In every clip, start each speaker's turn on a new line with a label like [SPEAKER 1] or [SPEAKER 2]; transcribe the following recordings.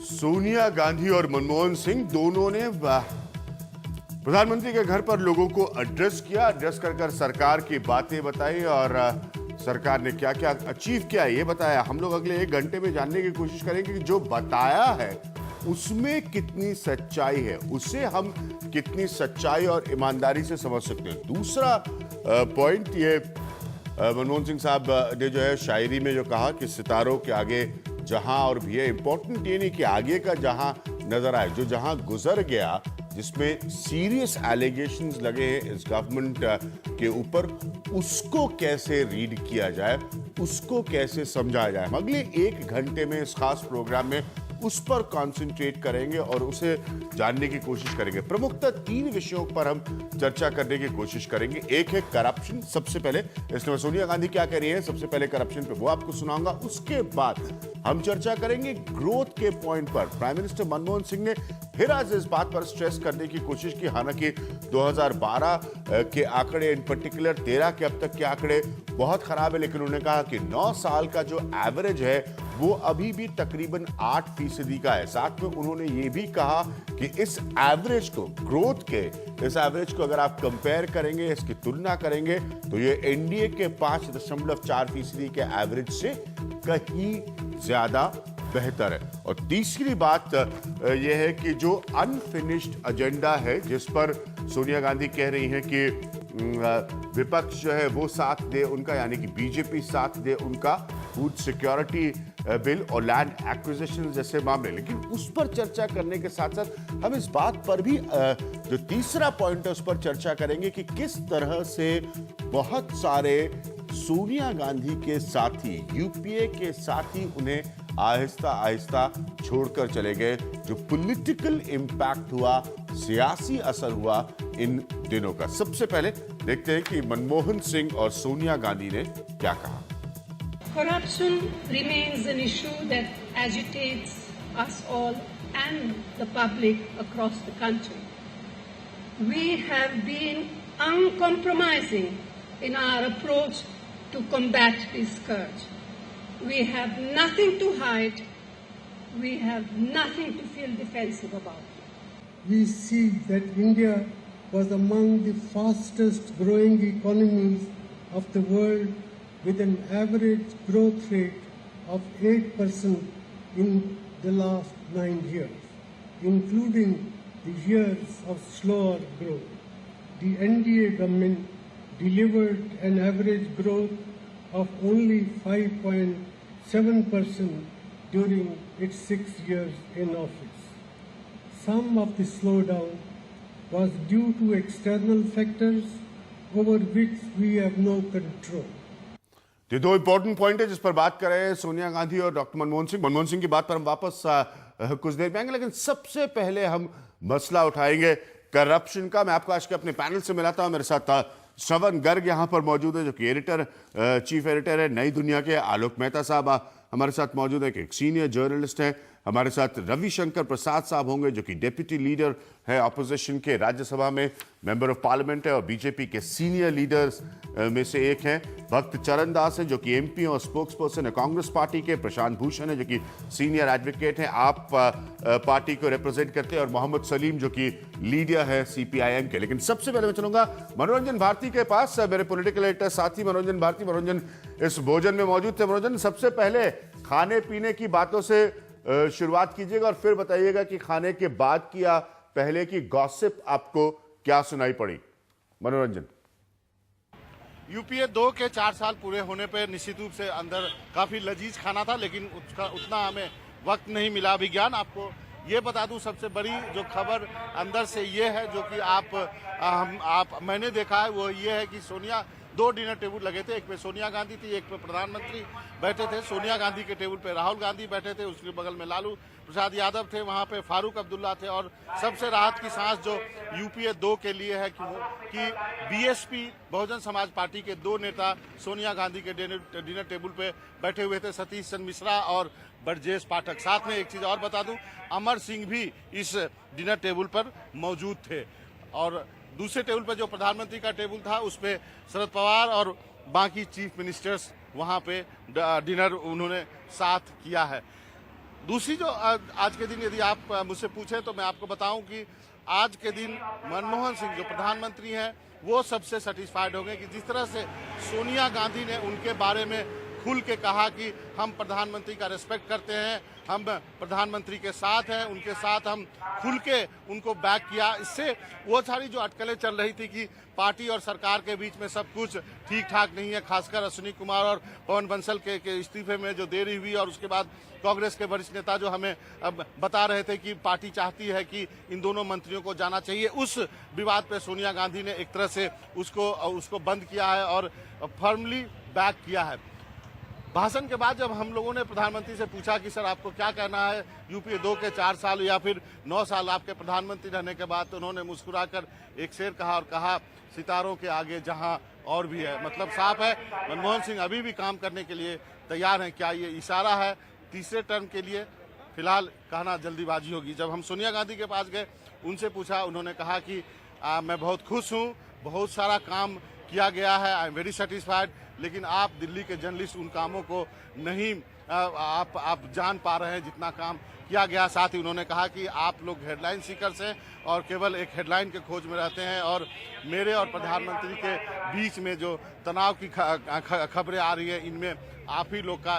[SPEAKER 1] सोनिया गांधी और मनमोहन सिंह दोनों ने प्रधानमंत्री के घर पर लोगों को एड्रेस किया। एड्रेस कर सरकार की बातें बताई और सरकार ने क्या क्या अचीव किया ये बताया। हम लोग अगले 1 घंटे में जानने की कोशिश करेंगे कि जो बताया है उसमें कितनी सच्चाई है, उसे हम कितनी सच्चाई और ईमानदारी से समझ सकते हैं। दूसरा पॉइंट ये, मनमोहन सिंह साहब ने जो है शायरी में जो कहा कि सितारों के आगे जहां और भी है, इंपॉर्टेंट ये नहीं कि आगे का जहां नजर आए, जो जहां गुजर गया जिसमें सीरियस एलिगेशंस लगे हैं इस गवर्नमेंट के ऊपर, उसको कैसे रीड किया जाए, उसको कैसे समझा जाए। हम अगले 1 घंटे में इस खास प्रोग्राम में उस पर कंसंट्रेट करेंगे और उसे जानने की कोशिश करेंगे। प्रमुखतः 3 विषयों पर हम चर्चा करने की कोशिश करेंगे। एक है करप्शन, सबसे पहले, इसलिए सोनिया गांधी क्या कह रही है सबसे पहले करप्शन पे, वो आपको सुनाऊंगा। उसके बाद हम चर्चा करेंगे ग्रोथ के पॉइंट पर। प्राइम मिनिस्टर मनमोहन सिंह ने फिर आज इस बात पर स्ट्रेस करने की कोशिश की, हालांकि 2012 के आंकड़े, इन पर्टिकुलर 13 के अब तक के आंकड़े बहुत खराब है, लेकिन उन्होंने कहा कि 9 साल का जो एवरेज है वो अभी भी तकरीबन 8% का है। साथ में उन्होंने ये भी कहा कि इस एवरेज को, ग्रोथ के इस एवरेज को अगर आप कंपेयर करेंगे, इसकी तुलना करेंगे, तो ये एनडीए के 5.4% के एवरेज से कहीं ज्यादा बेहतर है। और तीसरी बात यह है कि जो अनफिनिश्ड एजेंडा है जिस पर सोनिया गांधी कह रही हैं कि विपक्ष जो है वो साथ दे उनका, यानी कि बीजेपी साथ दे उनका, फूड सिक्योरिटी बिल और लैंड एक्विजिशन जैसे मामले, लेकिन उस पर चर्चा करने के साथ साथ हम इस बात पर भी जो तीसरा पॉइंट है उस पर चर्चा करेंगे कि किस तरह से बहुत सारे सोनिया गांधी के साथी, यूपीए के साथी उन्हें आहिस्ता आहिस्ता छोड़कर चले गए। जो पॉलिटिकल इंपैक्ट हुआ, सियासी असर हुआ इन दिनों का। सबसे पहले देखते हैं कि मनमोहन सिंह और सोनिया गांधी ने क्या कहा।
[SPEAKER 2] Corruption remains an issue that agitates us all and the public across the country. We have been uncompromising in our approach to combat this scourge. We have nothing to hide. We have nothing to feel defensive about.
[SPEAKER 3] We see that India was among the fastest growing economies of the world, with an average growth rate of 8% in the last 9 years, including the years of slower growth. The NDA government delivered an average growth of only 5.7% during its 6 years in office. Some of the slowdown was due to external factors over which we have no control.
[SPEAKER 1] ये 2 important point है जिस पर बात कर रहे हैं सोनिया गांधी और doctor Manmohan Singh. Manmohan Singh की बात पर हम वापस कुछ देर में आएंगे, लेकिन सबसे पहले हम मसला उठाएंगे करप्शन का। मैं आपको आज के अपने पैनल से मिलाता हूं। मेरे साथ श्रवण गर्ग यहां पर मौजूद है, जो कि चीफ एडिटर है नई दुनिया के। आलोक मेहता साहब हमारे साथ मौजूद है, एक सीनियर जर्नलिस्ट है। हमारे साथ रविशंकर प्रसाद साहब होंगे, जो कि डेप्यूटी लीडर है ऑपोजिशन के, राज्यसभा में मेंबर ऑफ पार्लियामेंट है और बीजेपी के सीनियर लीडर्स में से एक हैं। भक्त चरण दास है, जो कि एमपी और स्पोक्स पर्सन है कांग्रेस पार्टी के। प्रशांत भूषण है, जो कि सीनियर एडवोकेट है, आप पार्टी को रिप्रेजेंट करते हैं। और मोहम्मद सलीम, जो कि लीडर है सीपीआईएम के। लेकिन सबसे पहले मैं चलूंगा मनोरंजन भारती के पास। मेरे पॉलिटिकल एडिटर साथी मनोरंजन भारती। मनोरंजन इस भोजन में मौजूद थे। मनोरंजन, सबसे पहले खाने पीने की बातों से शुरुआत कीजिएगा और फिर बताइएगा कि खाने के बाद की या पहले की गॉसिप आपको क्या सुनाई पड़ी। मनोरंजन।
[SPEAKER 4] यूपीए 2 के 4 साल पूरे होने पर निश्चित रूप से अंदर काफी लजीज खाना था, लेकिन उसका उतना हमें वक्त नहीं मिला। विज्ञान, आपको ये बता दूं सबसे बड़ी जो खबर अंदर से ये है, जो कि मैंने देखा है, वो ये है कि सोनिया 2 डिनर टेबल लगे थे। एक पे सोनिया गांधी थी, एक पे प्रधानमंत्री बैठे थे। सोनिया गांधी के टेबल पे राहुल गांधी बैठे थे, उसके बगल में लालू प्रसाद यादव थे, वहां पे फारूक अब्दुल्ला थे। और सबसे राहत की सांस जो यूपीए 2 के लिए है कि बीएसपी बहुजन समाज पार्टी के 2 नेता सोनिया गांधी के डिनर टेबल पे बैठे हुए थे, सतीश चंद्र मिश्रा और ब्रजेश पाठक। साथ में एक चीज और बता दूं, अमर सिंह भी इस डिनर टेबल पर मौजूद थे। और दूसरे टेबल पर जो प्रधानमंत्री का टेबल था, उस पे शरद पवार और बाकी चीफ मिनिस्टर्स वहां पे डिनर उन्होंने साथ किया है। दूसरी जो आज के दिन यदि आप मुझसे पूछें तो मैं आपको बताऊं कि आज के दिन मनमोहन सिंह जो प्रधानमंत्री हैं वो सबसे सेटिस्फाइड होंगे कि जिस तरह से सोनिया गांधी ने उनके बारे में खुल के कहा कि हम प्रधानमंत्री का रिस्पेक्ट करते हैं, हम प्रधानमंत्री के साथ हैं, उनके साथ हम खुल के उनको बैक किया। इससे वो सारी जो अटकलें चल रही थी कि पार्टी और सरकार के बीच में सब कुछ ठीक ठाक नहीं है, खासकर अश्विनी कुमार और पवन बंसल के इस्तीफे में जो देरी हुई और उसके बाद कांग्रेस के वरिष्ठ नेता जो हमें अब बता रहे थे कि पार्टी चाहती है कि इन दोनों मंत्रियों को जाना चाहिए, उस विवाद पे सोनिया गांधी ने एक तरह से उसको बंद किया है और फर्मली बैक किया है। भाषण के बाद जब हम लोगों ने प्रधानमंत्री से पूछा कि सर आपको क्या कहना है यूपीए 2 के 4 साल या फिर 9 साल आपके प्रधानमंत्री रहने के बाद, तो उन्होंने मुस्कुराकर एक शेर कहा और कहा, सितारों के आगे जहां और भी है। मतलब साफ है मनमोहन सिंह अभी भी काम करने के लिए तैयार हैं। क्या ये इशारा है तीसरे टर्म के लिए? फिलहाल कहना जल्दीबाजी होगी। जब हम सोनिया गांधी के पास गए, उनसे पूछा, उन्होंने कहा कि मैं बहुत खुश हूँ, बहुत सारा काम किया गया है, आई एम वेरी सेटिस्फाइड, लेकिन आप दिल्ली के जर्नलिस्ट उन कामों को नहीं आप जान पा रहे हैं जितना काम किया गया। साथ ही उन्होंने कहा कि आप लोग हेडलाइन सीकर्स हैं और केवल एक हेडलाइन के खोज में रहते हैं और मेरे और प्रधानमंत्री के बीच में जो तनाव की खबरें आ रही है, इनमें आप ही लोग का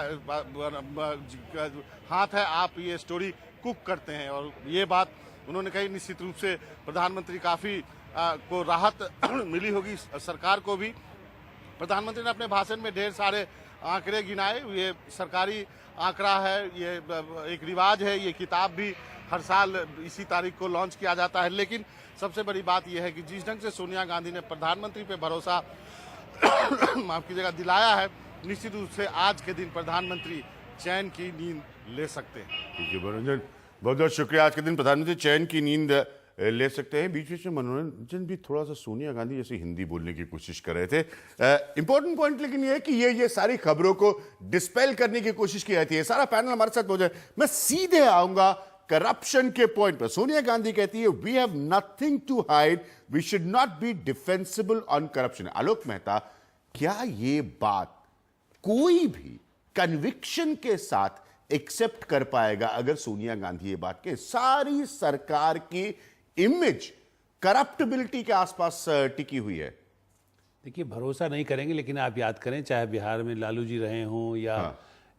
[SPEAKER 4] हाथ है, आप ये स्टोरी कुक करते हैं। और ये बात उन्होंने कही। निश्चित रूप से प्रधानमंत्री काफ़ी को राहत मिली होगी, सरकार को भी। प्रधानमंत्री ने अपने भाषण में ढेर सारे आंकड़े गिनाए। ये सरकारी आंकड़ा है, ये एक रिवाज है, ये किताब भी हर साल इसी तारीख को लॉन्च किया जाता है। लेकिन सबसे बड़ी बात यह है कि जिस ढंग से सोनिया गांधी ने प्रधानमंत्री पे भरोसा माफ कीजिएगा दिलाया है, निश्चित रूप से आज के दिन प्रधानमंत्री चैन की नींद ले सकते हैं।
[SPEAKER 1] ठीक है मनोरंजन, बहुत बहुत शुक्रिया। आज के दिन प्रधानमंत्री चैन की नींद ले सकते हैं। बीच बीच में मनोरंजन भी थोड़ा सा सोनिया गांधी जैसे हिंदी बोलने की कोशिश कर रहे थे। इंपॉर्टेंट पॉइंट लेकिन ये है कि ये सारी खबरों को डिस्पेल करने की कोशिश की जाती है। सारा पैनल हमारे साथ मौजूद है। मैं सीधे आऊंगा करप्शन के पॉइंट पर। सोनिया गांधी कहती है we have nothing to hide, we should not be defensible on corruption. Alok Mehta, क्या ये बात कोई भी कन्विक्शन के साथ एक्सेप्ट कर पाएगा अगर सोनिया गांधी ये बात के? सारी सरकार की इमेज करप्टिबिलिटी के आसपास टिकी हुई है।
[SPEAKER 5] देखिए, भरोसा नहीं करेंगे, लेकिन आप याद करें, चाहे बिहार में लालू जी रहे हों या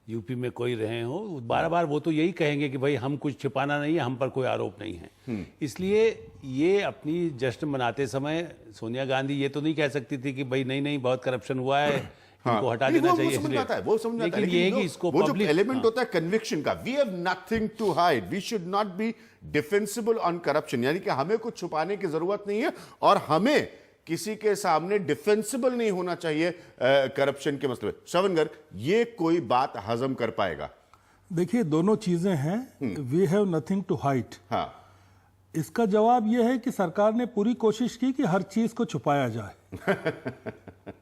[SPEAKER 5] यूपी में कोई रहे हों, बार बार वो तो यही कहेंगे कि भाई हम कुछ छिपाना नहीं है, हम पर कोई आरोप नहीं है। इसलिए ये अपनी जश्न मनाते समय सोनिया गांधी ये तो नहीं कह सकती थी कि भाई नहीं बहुत करप्शन हुआ है, इनको हटा देना चाहिए।
[SPEAKER 1] वो समझ आता है, लेकिन ये कि इसको वो जो एलिमेंट होता है कन्विक्शन का, we have nothing to hide, we should not be defensible on corruption, यानी कि हमें कुछ छुपाने की जरूरत नहीं है और हमें किसी के सामने डिफेंसिबल नहीं होना चाहिए करप्शन के मसले में। श्रवण गर्ग, ये कोई बात हजम कर पाएगा?
[SPEAKER 6] देखिए, दोनों चीजें हैं। We have nothing to hide,
[SPEAKER 1] हाँ,
[SPEAKER 6] इसका जवाब यह है कि सरकार ने पूरी कोशिश की कि हर चीज को छुपाया जाए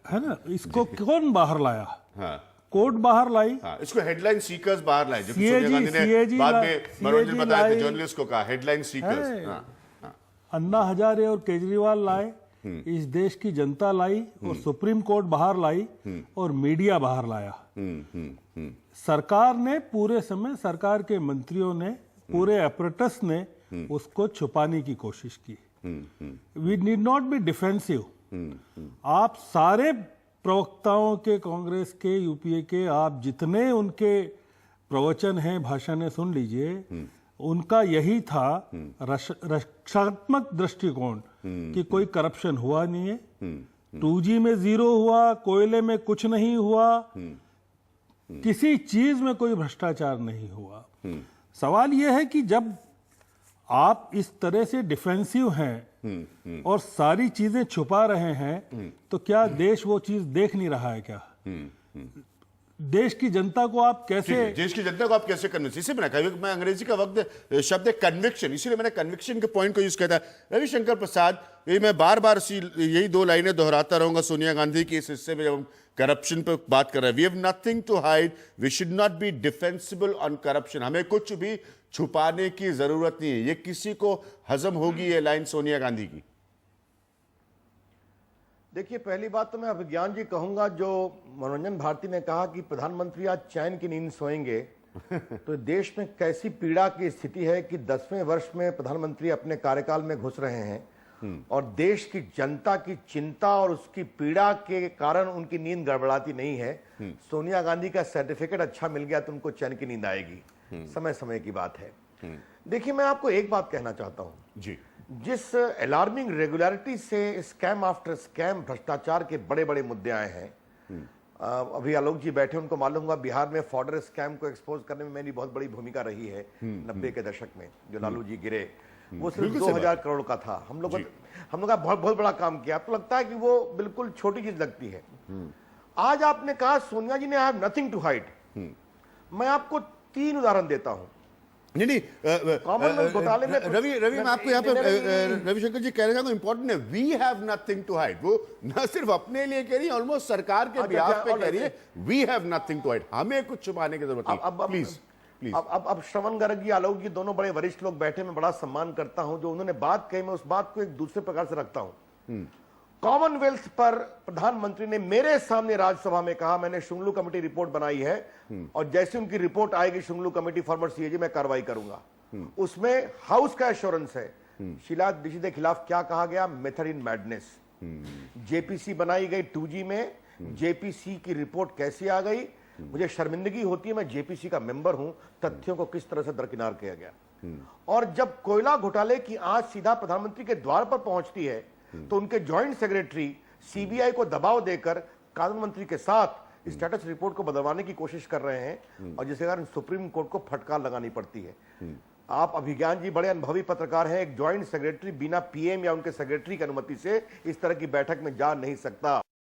[SPEAKER 6] है ना। इसको कौन बाहर लाया?
[SPEAKER 1] हाँ,
[SPEAKER 6] कोर्ट बाहर लाई।
[SPEAKER 1] हाँ, इसको हेडलाइन सीकर्स बाहर लाए, जब सोनिया गांधी ने बाद में मनोरंजन बताया थे, जर्नलिस्ट को कहा हेडलाइन सीकर्स। हाँ,
[SPEAKER 6] अन्ना हजारे और केजरीवाल लाए, इस देश की जनता लाई और सुप्रीम कोर्ट बाहर लाई और मीडिया बाहर लाया। सरकार ने पूरे समय, सरकार के मंत्रियों ने, पूरे एपरेटस ने उसको छुपाने की कोशिश की। We need not be defensive. आप सारे प्रवक्ताओं के, कांग्रेस के, यूपीए के, आप जितने उनके प्रवचन हैं, भाषण सुन लीजिए, उनका यही था रक्षात्मक दृष्टिकोण कि कोई करप्शन हुआ नहीं है, 2G में 0 हुआ, कोयले में कुछ नहीं हुआ, किसी चीज में कोई भ्रष्टाचार नहीं हुआ। सवाल यह है कि जब आप इस तरह से डिफेंसिव हैं और सारी चीजें छुपा रहे हैं, तो क्या देश वो चीज देख नहीं रहा है? क्या देश की जनता को आप कैसे,
[SPEAKER 1] देश की जनता को आप कैसे कन्विंस? इसी में मैं अंग्रेजी का शब्द है कन्विक्शन, इसीलिए मैंने कन्विक्शन के पॉइंट को यूज किया था। रविशंकर प्रसाद, ये मैं बार बार यही 2 लाइनें दोहराता रहूंगा सोनिया गांधी की इस हिस्से में, जब हम करप्शन पर बात कर रहे हैं। We have nothing to hide, we should not be defensible on corruption. हमें कुछ भी छुपाने की जरूरत नहीं है। ये किसी को हजम होगी ये लाइन सोनिया गांधी की?
[SPEAKER 7] देखिए, पहली बात तो मैं अभिज्ञान जी कहूंगा, जो मनोरंजन भारती ने कहा कि प्रधानमंत्री आज चैन की नींद सोएंगे, तो देश में कैसी पीड़ा की स्थिति है कि 10वें वर्ष में प्रधानमंत्री अपने कार्यकाल में घुस रहे हैं और देश की जनता की चिंता और उसकी पीड़ा के कारण उनकी नींद गड़बड़ाती नहीं है। सोनिया गांधी का सर्टिफिकेट अच्छा मिल गया तो उनको चैन की नींद आएगी, समय समय की बात है। देखिए, मैं आपको एक बात कहना चाहता हूं
[SPEAKER 1] जी,
[SPEAKER 7] जिस अलार्मिंग रेगुलरिटी से स्कैम आफ्टर स्कैम भ्रष्टाचार के बड़े बड़े मुद्दे आए हैं, अभी आलोक जी बैठे, उनको मालूम होगा बिहार में फॉर्डर स्कैम को एक्सपोज करने में मेरी बहुत बड़ी भूमिका रही है 90 के दशक में, जो लालू जी गिरे, वो सिर्फ 2000 करोड़ का था। हम लोग का बहुत बड़ा काम किया। तो लगता है कि वो बिल्कुल छोटी चीज लगती है। आज आपने कहा सोनिया जी ने I have nothing to hide. मैं आपको 3 उदाहरण देता हूं।
[SPEAKER 1] नहीं
[SPEAKER 7] कॉमनवेल्थ घोटाले में
[SPEAKER 1] रवि मैं आपको यहाँ पे रविशंकर जी कह रहे हैं इंपॉर्टेंट है, we have nothing to hide. वो न सिर्फ अपने लिए कह रही है, ऑलमोस्ट सरकार के बिहाफ पे कह रही है we have nothing to hide, हमें कुछ छुपाने की जरूरत नहीं। Please please.
[SPEAKER 7] अब श्रवण गर्ग जी, आलोक जी, दोनों बड़े वरिष्ठ लोग बैठे, मैं बड़ा सम्मान करता हूं। जो उन्होंने बात कही, मैं उस बात को एक दूसरे प्रकार से रखता हूं। कॉमनवेल्थ पर प्रधानमंत्री ने मेरे सामने राज्यसभा में कहा, मैंने शुंगलू कमेटी रिपोर्ट बनाई है और जैसे उनकी रिपोर्ट आएगी शुंगलू कमेटी फॉर्मर सीएजी, मैं कार्रवाई करूंगा। उसमें हाउस का एश्योरेंस है। शीला दीक्षित के खिलाफ क्या कहा गया? Method in madness. जेपीसी बनाई गई 2G में, जेपीसी की रिपोर्ट कैसी आ गई? मुझे शर्मिंदगी होती है, मैं जेपीसी का मेंबर हूं, तथ्यों को किस तरह से दरकिनार किया गया। और जब कोयला घोटाले की आंच सीधा प्रधानमंत्री के द्वार पर पहुंचती है तो उनके जॉइंट सेक्रेटरी सीबीआई को दबाव देकर कानून मंत्री के साथ स्टेटस रिपोर्ट को बदलवाने की कोशिश कर रहे हैं और जिसके कारण सुप्रीम कोर्ट को फटकार लगानी पड़ती है। आप अभिज्ञान जी बड़े अनुभवी पत्रकार हैं, एक जॉइंट सेक्रेटरी बिना पीएम या उनके सेक्रेटरी की अनुमति से इस तरह की बैठक में जा नहीं सकता।